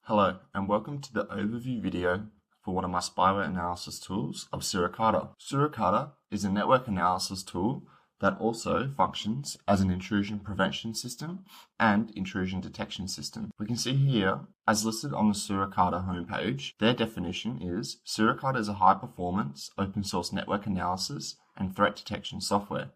Hello and welcome to the overview video for one of my spyware analysis tools of Suricata. Suricata is a network analysis tool that also functions as an intrusion prevention system and intrusion detection system. We can see here, as listed on the Suricata homepage, their definition is Suricata is a high-performance open source network analysis and threat detection software,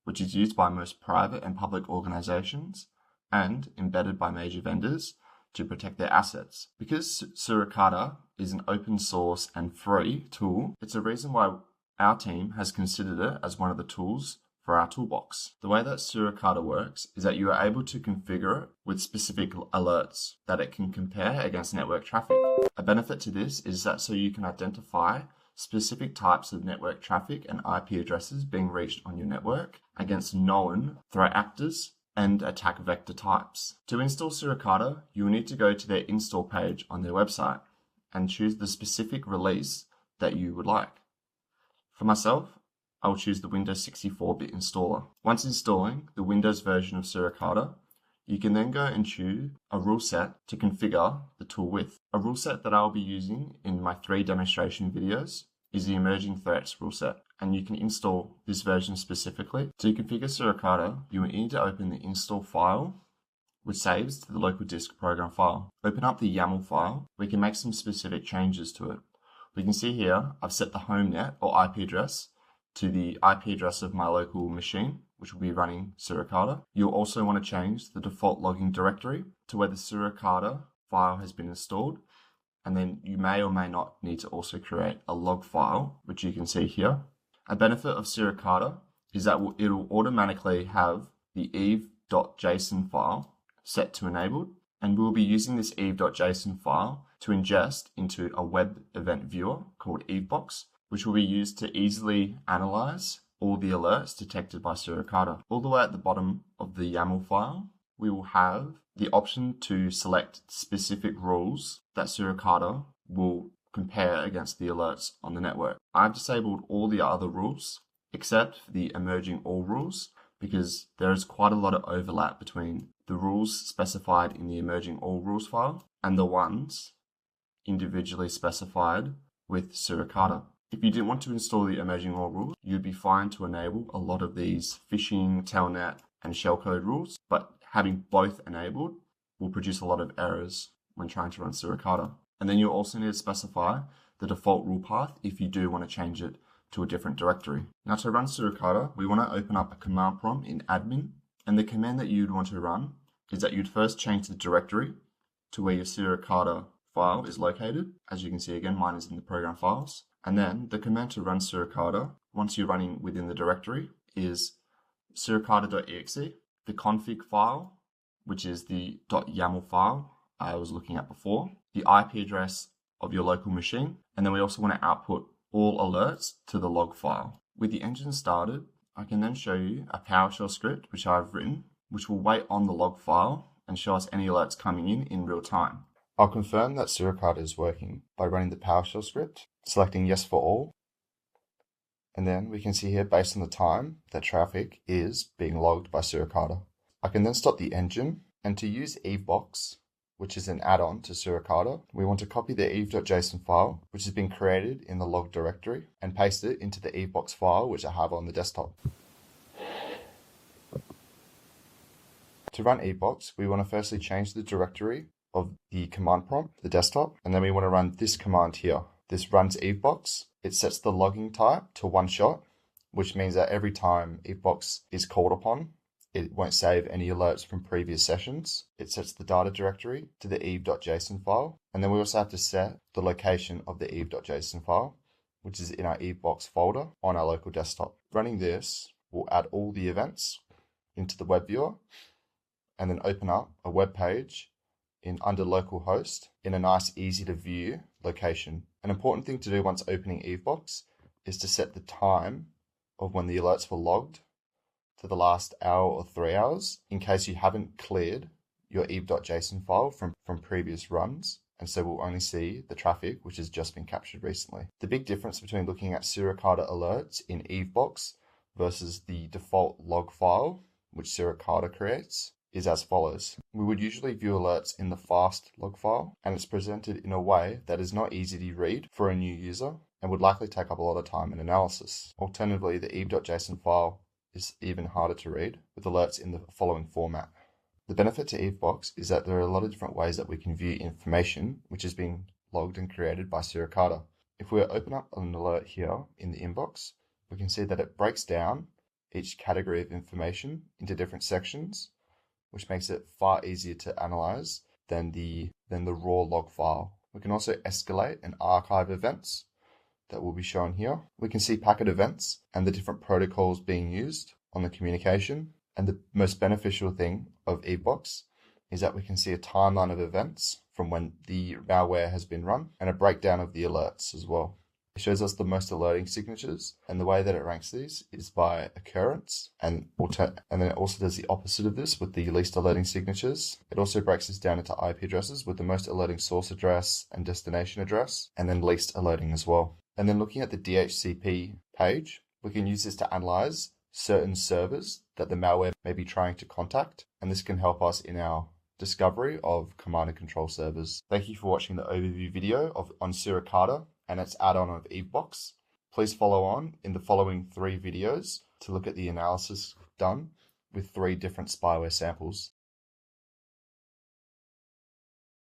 which is used by most private and public organizations and embedded by major vendors to protect their assets. Because Suricata is an open source and free tool, it's a reason why our team has considered it as one of the tools for our toolbox. The way that Suricata works is that you are able to configure it with specific alerts that it can compare against network traffic. A benefit to this is that so you can identify specific types of network traffic and IP addresses being reached on your network against known threat actors and attack vector types. To install Suricata, you will need to go to their install page on their website and choose the specific release that you would like. For myself, I will choose the Windows 64-bit installer. Once installing the Windows version of Suricata, you can then go and choose a rule set to configure the tool with. A rule set that I will be using in my 3 demonstration videos is the emerging threats rule set, and you can install this version specifically. To configure Suricata, you will need to open the install file, which saves to the local disk program file. Open up the YAML file. We can make some specific changes to it. We can see here, I've set the home net or IP address to the IP address of my local machine, which will be running Suricata. You'll also want to change the default logging directory to where the Suricata file has been installed. And then you may or may not need to also create a log file, which you can see here. A benefit of Suricata is that it will automatically have the eve.json file set to enabled, and we'll be using this eve.json file to ingest into a web event viewer called Evebox, which will be used to easily analyze all the alerts detected by Suricata. All the way at the bottom of the YAML file, we will have the option to select specific rules that Suricata will compare against the alerts on the network. I've disabled all the other rules except for the emerging all rules because there is quite a lot of overlap between the rules specified in the emerging all rules file and the ones individually specified with Suricata. If you didn't want to install the emerging all rules, you'd be fine to enable a lot of these phishing, telnet, and shellcode rules, but having both enabled will produce a lot of errors when trying to run Suricata. And then you'll also need to specify the default rule path if you do want to change it to a different directory. Now to run Suricata, we want to open up a command prompt in admin, and the command that you'd want to run is that you'd first change the directory to where your Suricata file is located. As you can see again, mine is in the program files. And then the command to run Suricata, once you're running within the directory, is suricata.exe. The config file, which is the .yaml file I was looking at before, the IP address of your local machine, and then we also want to output all alerts to the log file. With the engine started, I can then show you a PowerShell script which I've written, which will wait on the log file and show us any alerts coming in real time. I'll confirm that Suricata is working by running the PowerShell script, selecting yes for all, and then we can see here based on the time that traffic is being logged by Suricata. I can then stop the engine, and to use Evebox, which is an add-on to Suricata, we want to copy the eve.json file, which has been created in the log directory, and paste it into the Evebox file, which I have on the desktop. To run Evebox, we want to firstly change the directory of the command prompt, the desktop, and then we want to run this command here. This runs Evebox. It sets the logging type to one shot, which means that every time Evebox is called upon, it won't save any alerts from previous sessions. It sets the data directory to the eve.json file, and then we also have to set the location of the eve.json file, which is in our Evebox folder on our local desktop. Running this will add all the events into the web viewer, and then open up a web page under localhost in a nice easy to view location. An important thing to do once opening Evebox is to set the time of when the alerts were logged to the last hour or 3 hours in case you haven't cleared your eve.json file from previous runs, and so we'll only see the traffic which has just been captured recently. The big difference between looking at Suricata alerts in Evebox versus the default log file which Suricata creates is as follows. We would usually view alerts in the fast log file, and it's presented in a way that is not easy to read for a new user and would likely take up a lot of time in analysis. Alternatively, the eve.json file is even harder to read, with alerts in the following format. The benefit to Evebox is that there are a lot of different ways that we can view information which has been logged and created by Suricata. If we open up an alert here in the inbox, we can see that it breaks down each category of information into different sections, which makes it far easier to analyze than the raw log file. We can also escalate and archive events that will be shown here. We can see packet events and the different protocols being used on the communication. And the most beneficial thing of Evebox is that we can see a timeline of events from when the malware has been run and a breakdown of the alerts as well. It shows us the most alerting signatures, and the way that it ranks these is by occurrence, and then it also does the opposite of this with the least alerting signatures. It also breaks this down into IP addresses with the most alerting source address and destination address, and then least alerting as well. And then looking at the DHCP page, we can use this to analyze certain servers that the malware may be trying to contact, and this can help us in our discovery of command and control servers. Thank you for watching the overview video on Suricata and its add-on of Evebox. Please follow on in the following 3 videos to look at the analysis done with 3 different spyware samples.